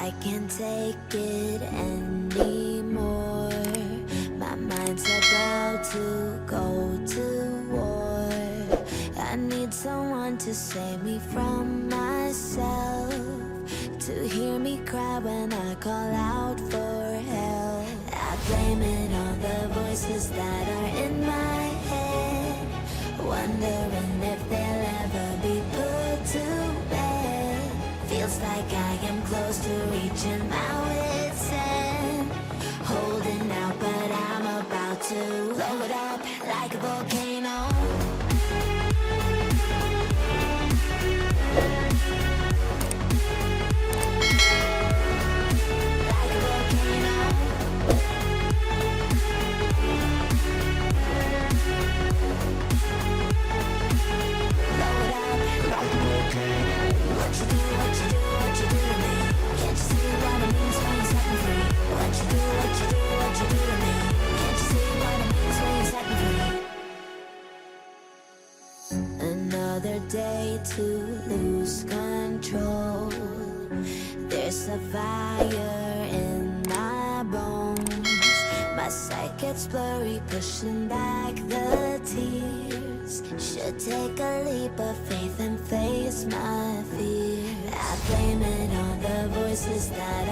I can't take it anymore. My mind's about to go to war. I need someone to save me from myself, to hear me cry when I call out for help. I blame it on the voices that are in my head, wondering if they'll ever be put to bed. Feels like I am close to reaching my wit's end, holding out but I'm about to blow it up like a volcano. Another day to lose control. There's a fire in my bones. My sight gets blurry, pushing back the tears. Should take a leap of faith and face my fear. I blame it on the voices that